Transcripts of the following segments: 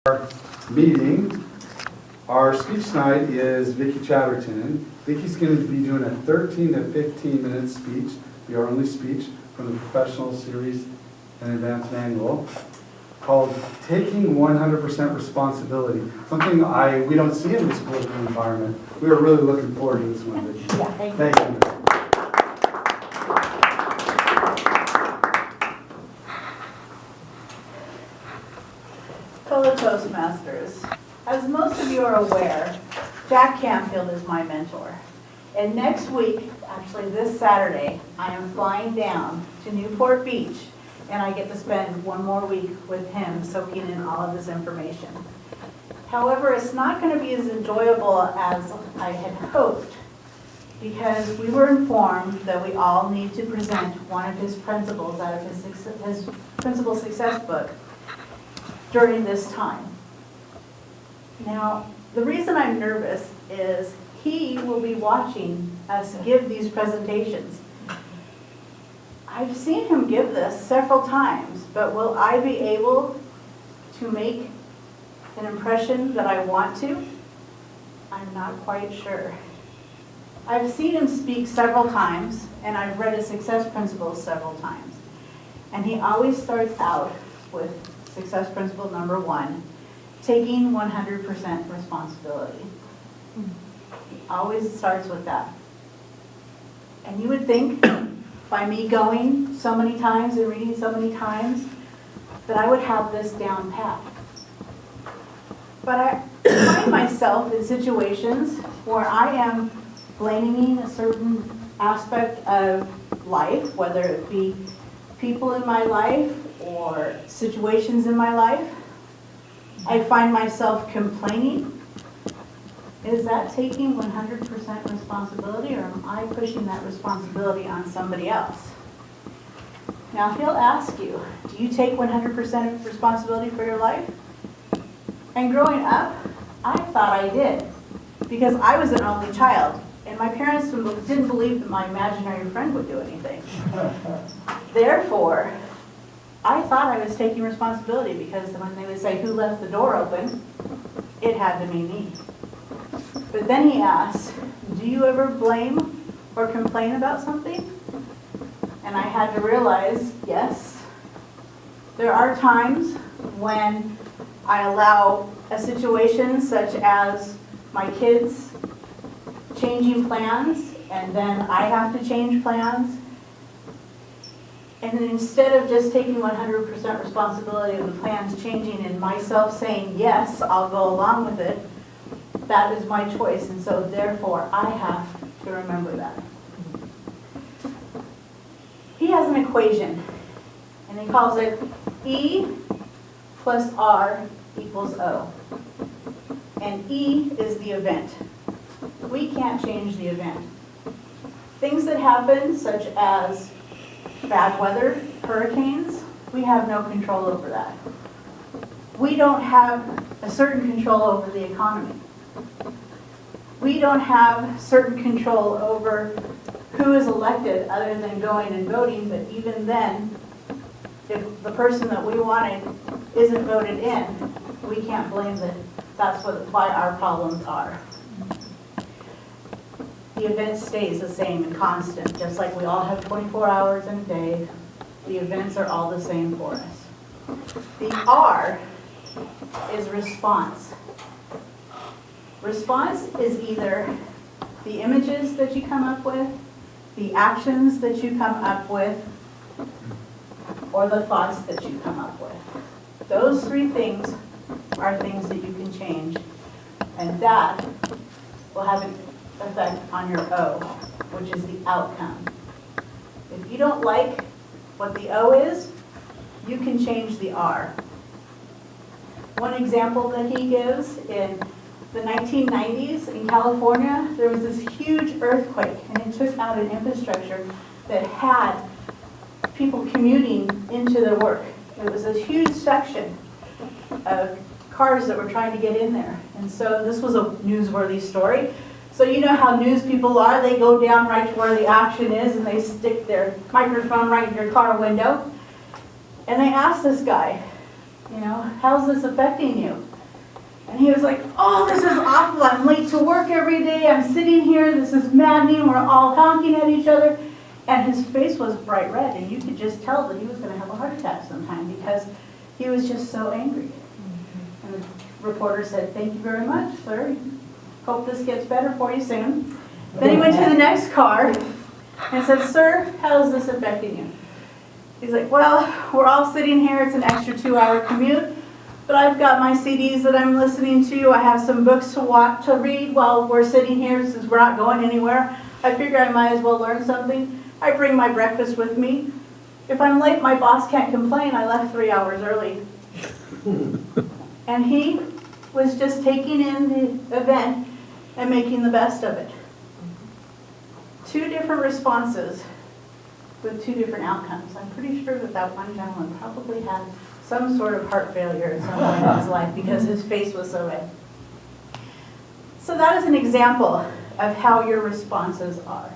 Our meeting. Our speech tonight is Vicki Chatterton. Vicki's going to be doing a 13 to 15 minute speech, the only speech from the professional series and advanced manual, called Taking 100% Responsibility. Something we don't see in this political environment. We are really looking forward to this one, Vicki. Yeah, Thank you. Fellow Toastmasters, as most of you are aware, Jack Canfield is my mentor. And next week, actually this Saturday, I am flying down to Newport Beach, and I get to spend one more week with him soaking in all of this information. However, it's not going to be as enjoyable as I had hoped, because we were informed that we all need to present one of his principles out of his Principal Success book during this time. Now, the reason I'm nervous is he will be watching us give these presentations. I've seen him give this several times, but will I be able to make an impression that I want to? I'm not quite sure. I've seen him speak several times, and I've read his success principles several times. And he always starts out with success principle number 1, taking 100% responsibility. He always starts with that. And you would think, by me going so many times and reading so many times, that I would have this down pat. But I find myself in situations where I am blaming a certain aspect of life, whether it be people in my life or situations in my life. I find myself complaining. Is that taking 100% responsibility, or am I pushing that responsibility on somebody else? Now he'll ask you, do you take 100% of responsibility for your life? And growing up, I thought I did, because I was an only child, and my parents didn't believe that my imaginary friend would do anything. Therefore, I thought I was taking responsibility, because when they would say, who left the door open, it had to be me. But then he asked, do you ever blame or complain about something? And I had to realize, yes. There are times when I allow a situation such as my kids changing plans, and then I have to change plans. And then instead of just taking 100% responsibility of the plans changing and myself saying, yes, I'll go along with it, that is my choice. And so therefore, I have to remember that. He has an equation, and he calls it E plus R equals O. And E is the event. We can't change the event. Things that happen, such as bad weather, hurricanes, we have no control over that. We don't have a certain control over the economy. We don't have certain control over who is elected other than going and voting, but even then, if the person that we wanted isn't voted in, we can't blame that. That's why our problems are. The event stays the same and constant, just like we all have 24 hours in a day. The events are all the same for us. The R is response. Response is either the images that you come up with, the actions that you come up with, or the thoughts that you come up with. Those 3 things are things that you can change, and that will have an effect on your O, which is the outcome. If you don't like what the O is, you can change the R. One example that he gives, in the 1990s in California, there was this huge earthquake, and it took out an infrastructure that had people commuting into their work. It was a huge section of cars that were trying to get in there. And so this was a newsworthy story. So you know how news people are. They go down right to where the action is, and they stick their microphone right in your car window. And they asked this guy, how's this affecting you? he was like, oh, this is awful. I'm late to work every day. I'm sitting here. This is maddening. We're all honking at each other. And his face was bright red, and you could just tell that he was going to have a heart attack sometime because he was just so angry. And the reporter said, thank you very much, sir. Hope this gets better for you soon. Then he went to the next car and said, sir, how is this affecting you? He's like, well, we're all sitting here. It's an extra 2-hour commute. But I've got my CDs that I'm listening to. I have some books to read while we're sitting here since we're not going anywhere. I figure I might as well learn something. I bring my breakfast with me. If I'm late, my boss can't complain. I left 3 hours early. And he was just taking in the event and making the best of it. 2 different responses with 2 different outcomes. I'm pretty sure that that one gentleman probably had some sort of heart failure at some point in his life because his face was so red. So that is an example of how your responses are.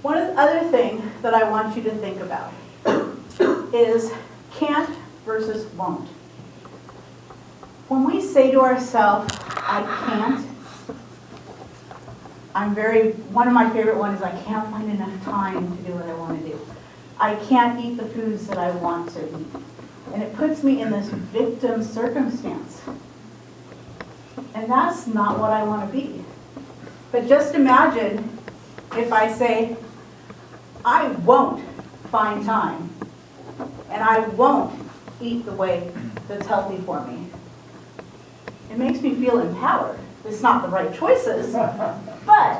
One other thing that I want you to think about is can't versus won't. When we say to ourselves, I can't, one of my favorite ones is I can't find enough time to do what I want to do. I can't eat the foods that I want to eat. And it puts me in this victim circumstance. And that's not what I want to be. But just imagine if I say, I won't find time, and I won't eat the way that's healthy for me. It makes me feel empowered. It's not the right choices, but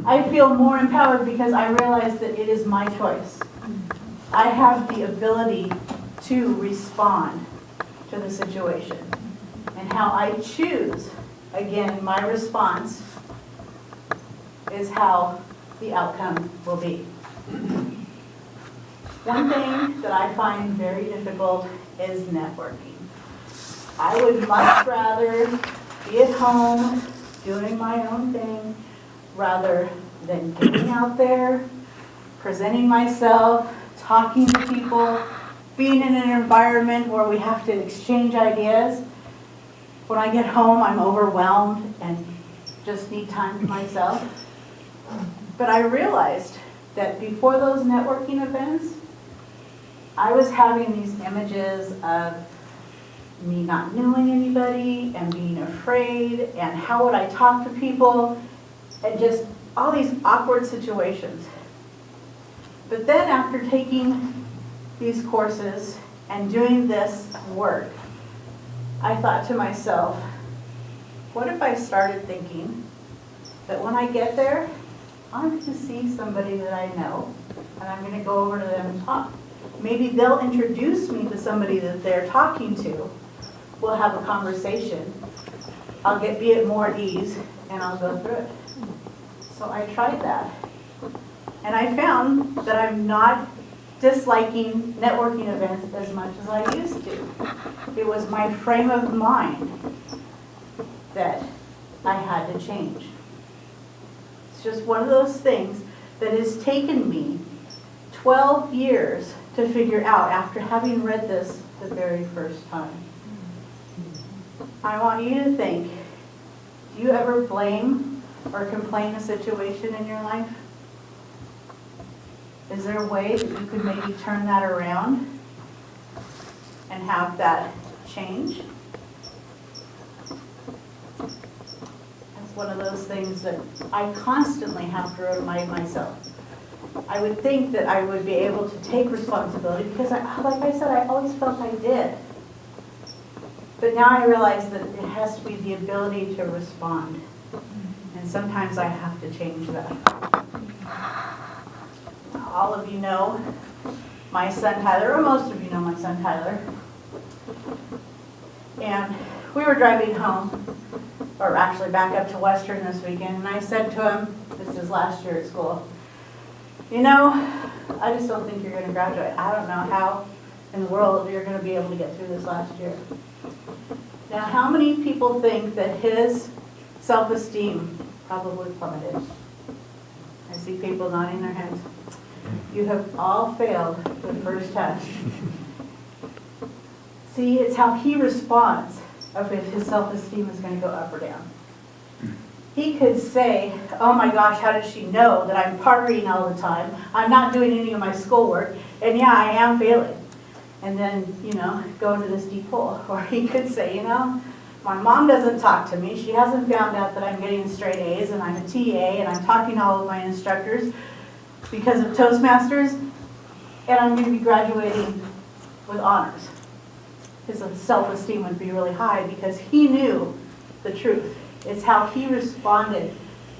I feel more empowered because I realize that it is my choice. I have the ability to respond to the situation. And how I choose, again, my response is how the outcome will be. One thing that I find very difficult is networking. I would much rather be at home doing my own thing rather than getting out there, presenting myself, talking to people, being in an environment where we have to exchange ideas. When I get home, I'm overwhelmed and just need time to myself. But I realized that before those networking events, I was having these images of me not knowing anybody and being afraid and how would I talk to people and just all these awkward situations. But then after taking these courses and doing this work, I thought to myself, what if I started thinking that when I get there, I'm going to see somebody that I know and I'm going to go over to them and talk. Maybe they'll introduce me to somebody that they're talking to. We'll have a conversation. I'll be at more ease and I'll go through it. So I tried that. And I found that I'm not disliking networking events as much as I used to. It was my frame of mind that I had to change. It's just one of those things that has taken me 12 years to figure out after having read this the very first time. I want you to think, do you ever blame or complain a situation in your life? Is there a way that you could maybe turn that around and have that change? That's one of those things that I constantly have to remind myself. I would think that I would be able to take responsibility because, like I said, I always felt I did. But now I realize that it has to be the ability to respond. And sometimes I have to change that. All of you know my son Tyler, or most of you know my son Tyler. And we were driving home, or actually back up to Western this weekend, and I said to him, this is last year at school, you know, I just don't think you're going to graduate. I don't know how in the world you're going to be able to get through this last year. Now, how many people think that his self-esteem probably plummeted? I see people nodding their heads. You have all failed the first test. See, it's how he responds of if his self-esteem is going to go up or down. He could say, oh my gosh, how does she know that I'm partying all the time? I'm not doing any of my schoolwork, and yeah, I am failing. And then, go into this deep hole. Or he could say, my mom doesn't talk to me. She hasn't found out that I'm getting straight A's and I'm a TA and I'm talking to all of my instructors because of Toastmasters, and I'm going to be graduating with honors. His self-esteem would be really high because he knew the truth. It's how he responded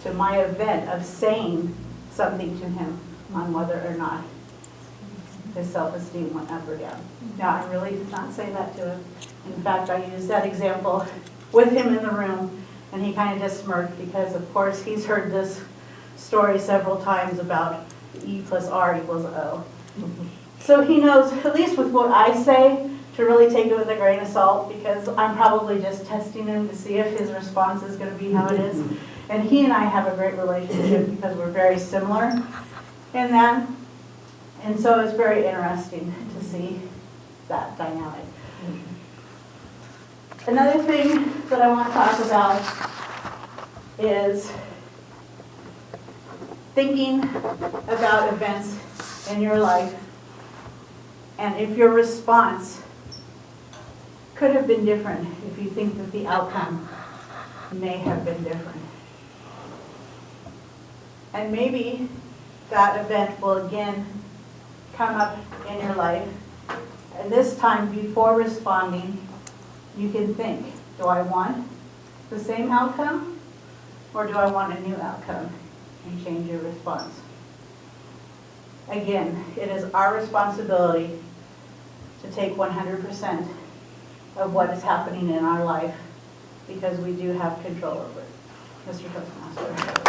to my event of saying something to him on whether or not his self-esteem went up or down. Now, I'm really not saying that to him. In fact, I used that example with him in the room, and he kind of just smirked because, of course, he's heard this story several times about E plus R equals O. So he knows, at least with what I say, to really take it with a grain of salt, because I'm probably just testing him to see if his response is going to be how it is. And he and I have a great relationship because we're very similar in that. And so it's very interesting to see that dynamic. Another thing that I want to talk about is thinking about events in your life and if your response could have been different, if you think that the outcome may have been different. And maybe that event will again come up in your life, and this time before responding, you can think, do I want the same outcome, or do I want a new outcome, and change your response. Again, it is our responsibility to take 100% of what is happening in our life, because we do have control over it. Mr. Toastmaster.